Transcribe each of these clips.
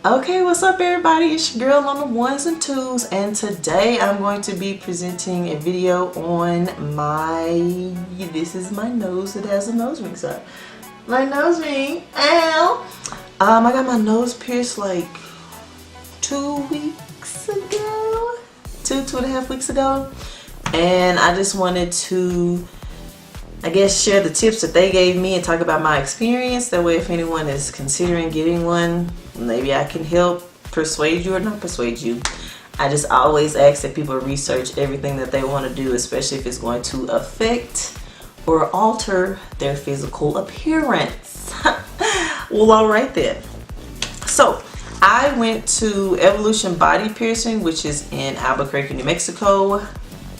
Okay, what's up everybody? It's your girl on the ones and twos, and today I'm going to be presenting a video on this is my nose. It has a nose ring, so my nose ring, ow! I got my nose pierced like 2 weeks ago, two and a half weeks ago, and I just wanted to share the tips that they gave me and talk about my experience. That way, if anyone is considering getting one, maybe I can help persuade you or not persuade you. I just always ask that people research everything that they want to do, especially if it's going to affect or alter their physical appearance. Well, all right then. So I went to Evolution Body Piercing, which is in Albuquerque, New Mexico. I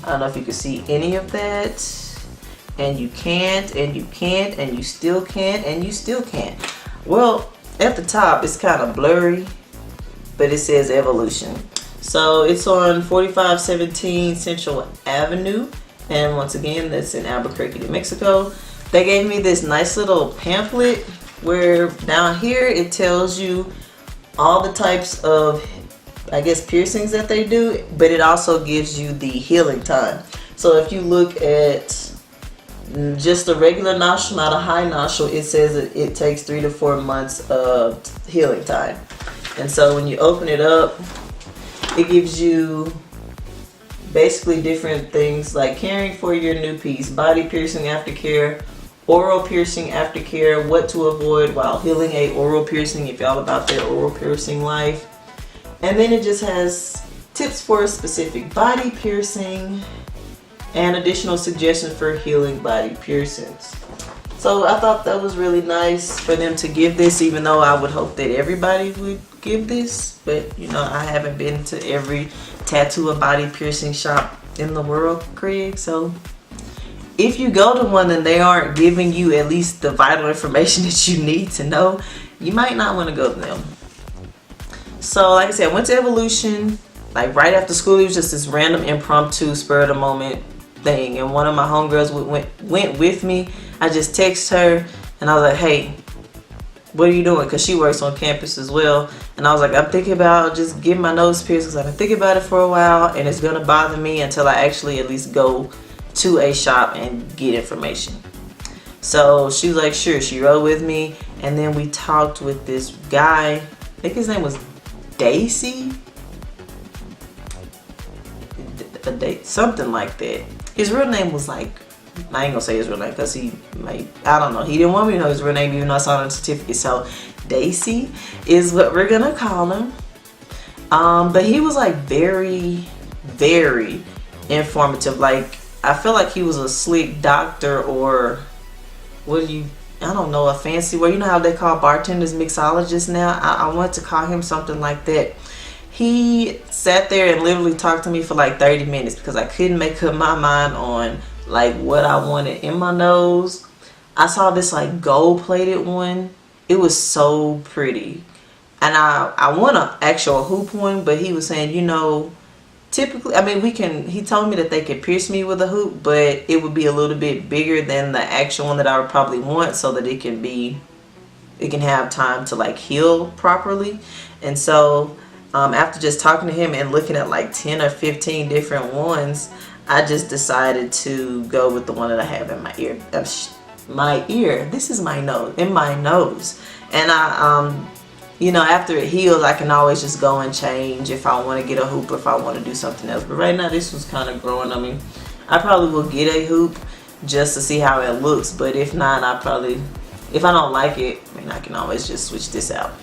don't know if you can see any of that. And you can't, and you can't, and you still can't, and you still can't. Well, at the top it's kind of blurry, but it says Evolution. So it's on 4517 Central Avenue, and once again that's in Albuquerque, New Mexico. They gave me this nice little pamphlet where down here it tells you all the types of, piercings that they do, but it also gives you the healing time. So if you look at just a regular nostril, not a high nostril, it says that it takes 3 to 4 months of healing time. And so when you open it up, it gives you basically different things like caring for your new piece, body piercing aftercare, oral piercing aftercare, what to avoid while healing a oral piercing if y'all about their oral piercing life. And then it just has tips for a specific body piercing and additional suggestions for healing body piercings. So I thought that was really nice for them to give this, even though I would hope that everybody would give this. But you know, I haven't been to every tattoo or body piercing shop in the world, Craig. So if you go to one and they aren't giving you at least the vital information that you need to know, you might not want to go to them. So like I said, I went to Evolution like right after school. It was just this random impromptu spur of the moment thing, and one of my homegirls went with me. I just texted her and I was like, hey, what are you doing? Because she works on campus as well. And I was like, I'm thinking about just getting my nose pierced because I've been thinking about it for a while and it's going to bother me until I actually at least go to a shop and get information. So she was like, sure. She rode with me, and then we talked with this guy. I think his name was Daisy, something like that. His real name was like, I ain't gonna say his real name because he didn't want me to know his real name even though I saw it on the certificate. So Daisy is what we're gonna call him. But he was like very, very informative. Like I feel like he was a slick doctor, or I don't know, a fancy word. You know how they call bartenders mixologists now? I want to call him something like that. He sat there and literally talked to me for like 30 minutes because I couldn't make up my mind on like what I wanted in my nose. I saw this like gold plated one. It was so pretty. And I want an actual hoop one, but he was saying, you know, typically, he told me that they could pierce me with a hoop, but it would be a little bit bigger than the actual one that I would probably want so that it can have time to like heal properly. And so after just talking to him and looking at like 10 or 15 different ones, I just decided to go with the one that I have in my ear. This is my nose, in my nose. And after it heals, I can always just go and change if I want to get a hoop or if I want to do something else. But right now, this was kind of growing on me. I probably will get a hoop just to see how it looks. But if not, if I don't like it, I can always just switch this out.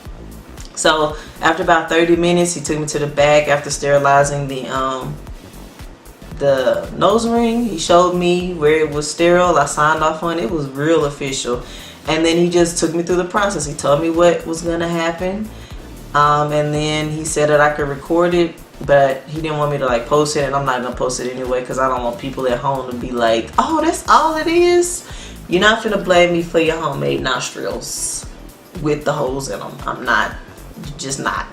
So after about 30 minutes, he took me to the back after sterilizing the nose ring. He showed me where it was sterile. I signed off on it. It was real official. And then he just took me through the process. He told me what was going to happen. And then he said that I could record it, but he didn't want me to like post it. And I'm not going to post it anyway because I don't want people at home to be like, oh, that's all it is. You're not going to blame me for your homemade nostrils with the holes in them. I'm not. Just not.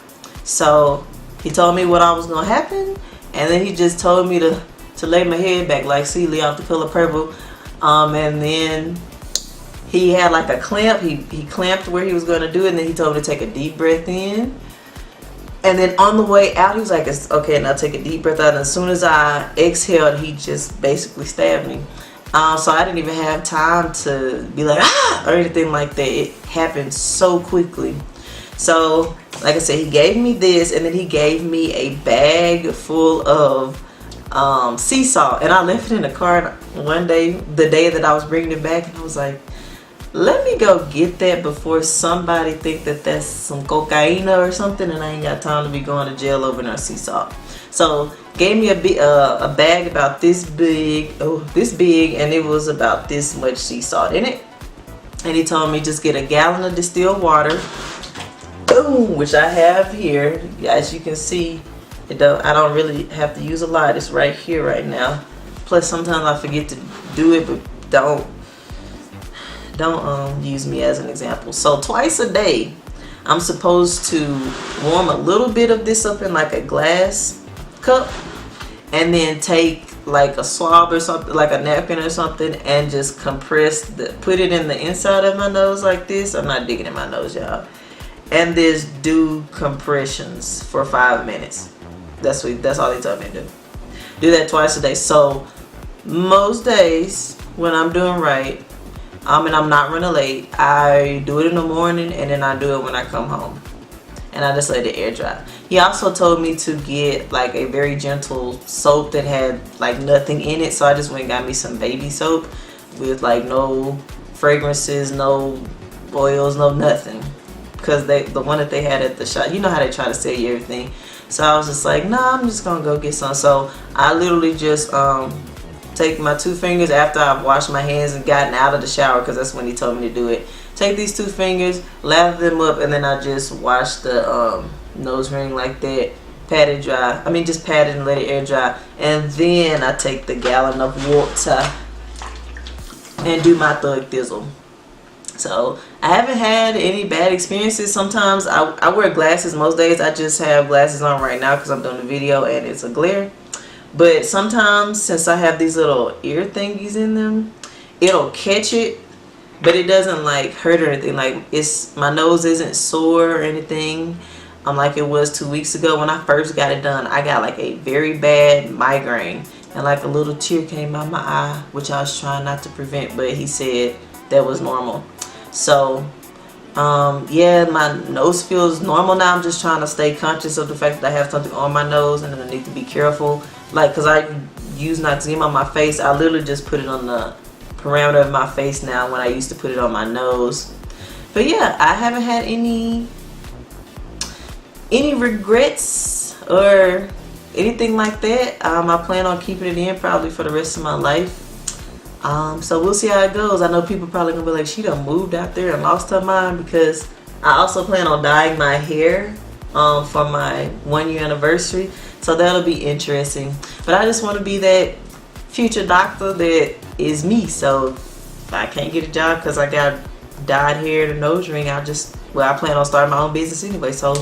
So he told me what I was gonna happen, and then he just told me to lay my head back like Celie off The Color Purple. And then he had like a clamp. He clamped where he was gonna do it, and then he told me to take a deep breath in, And then on the way out, he was like, "It's okay, now take a deep breath out." And as soon as I exhaled, he just basically stabbed me. So I didn't even have time to be like, ah, or anything like that. It happened so quickly. So, like I said, he gave me this, and then he gave me a bag full of sea salt. And I left it in the car one day, the day that I was bringing it back, and I was like, let me go get that before somebody think that that's some cocaine or something, and I ain't got time to be going to jail over no sea salt. So gave me a bag about this big, and it was about this much sea salt in it. And he told me just get a gallon of distilled water, which I have here. As you can see, I don't really have to use a lot. It's right here right now. Plus sometimes I forget to do it, but don't use me as an example. So twice a day I'm supposed to warm a little bit of this up in like a glass cup, and then take like a swab or something, like a napkin or something, and just put it in the inside of my nose like this. I'm not digging in my nose, y'all. And just do compressions for 5 minutes. That's all they told me to do. Do that twice a day. So most days when I'm doing right, and I'm not running late, I do it in the morning, and then I do it when I come home, and I just let it air dry. He also told me to get like a very gentle soap that had like nothing in it, so I just went and got me some baby soap with like no fragrances, no oils, no nothing, because the one that they had at the shop, you know how they try to sell you everything. So I was just like, nah, I'm just gonna go get some. So I literally just take my 2 fingers after I've washed my hands and gotten out of the shower, because that's when he told me to do it. Take these 2 fingers, lather them up, and then I just wash the nose ring like that. Pat it dry. I mean, just pat it and let it air dry. And then I take the gallon of water and do my Thug Thizzle. So I haven't had any bad experiences. Sometimes I wear glasses. Most days I just have glasses on right now because I'm doing a video and it's a glare. But sometimes, since I have these little ear thingies in them, it'll catch it, but it doesn't like hurt or anything. Like my nose isn't sore or anything. Like it was 2 weeks ago when I first got it done. I got like a very bad migraine, and like a little tear came out my eye, which I was trying not to prevent, but he said that was normal. So yeah, my nose feels normal now. I'm just trying to stay conscious of the fact that I have something on my nose, and I need to be careful. Like, because I use Noxzema on my face, I literally just put it on the perimeter of my face now when I used to put it on my nose. But yeah, I haven't had any regrets or anything like that. I plan on keeping it in probably for the rest of my life. So we'll see how it goes. I know people probably gonna be like, she done moved out there and lost her mind, because I also plan on dyeing my hair for my 1-year anniversary. So that'll be interesting. But I just want to be that future doctor that is me. So if I can't get a job because I got dyed hair and a nose ring, I plan on starting my own business anyway. So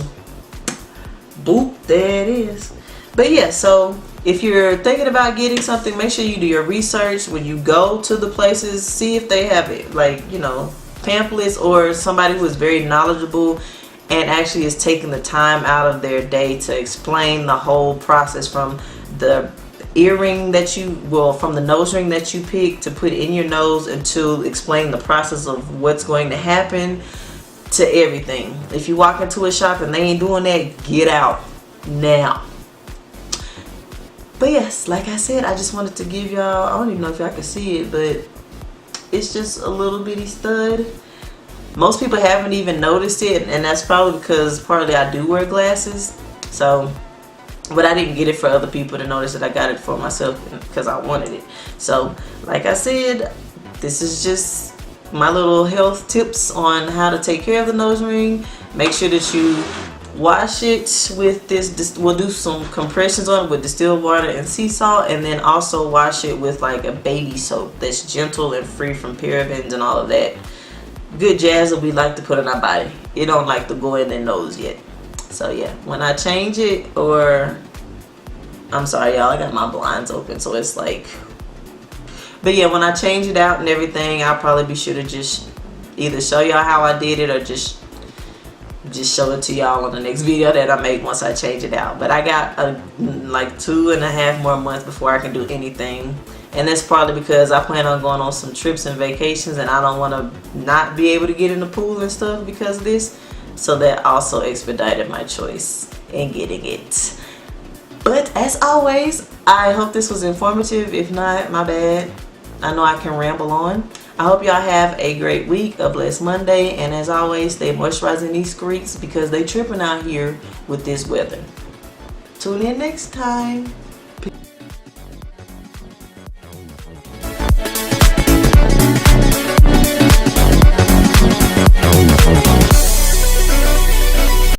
boop, there it is. But yeah, so if you're thinking about getting something, make sure you do your research when you go to the places. See if they have it, like, you know, pamphlets, or somebody who is very knowledgeable and actually is taking the time out of their day to explain the whole process, from the earring that from the nose ring that you pick to put in your nose, and to explain the process of what's going to happen to everything. If you walk into a shop and they ain't doing that, get out now. But yes, like I said, I just wanted to give y'all, I don't even know if y'all can see it, but it's just a little bitty stud. Most people haven't even noticed it, and that's probably because partly I do wear glasses. So, but I didn't get it for other people to notice it. I got it for myself because I wanted it. So, like I said, this is just my little health tips on how to take care of the nose ring. Make sure that you wash it with this. We'll do some compressions on it with distilled water and sea salt, and then also wash it with like a baby soap that's gentle and free from parabens and all of that good jazz that we like to put in our body. It don't like to go in their nose yet. So yeah, when I change it, or I'm sorry y'all, I got my blinds open, so it's like, but yeah, when I change it out and everything, I'll probably be sure to just either show y'all how I did it, or just just show it to y'all on the next video that I make once I change it out. But I got like 2.5 more months before I can do anything, and that's probably because I plan on going on some trips and vacations, and I don't want to not be able to get in the pool and stuff because of this. So that also expedited my choice in getting it. But as always, I hope this was informative. If not, my bad. I know I can ramble on. I hope y'all have a great week, a blessed Monday, and as always, stay moisturizing these streaks because they tripping out here with this weather. Tune in next time.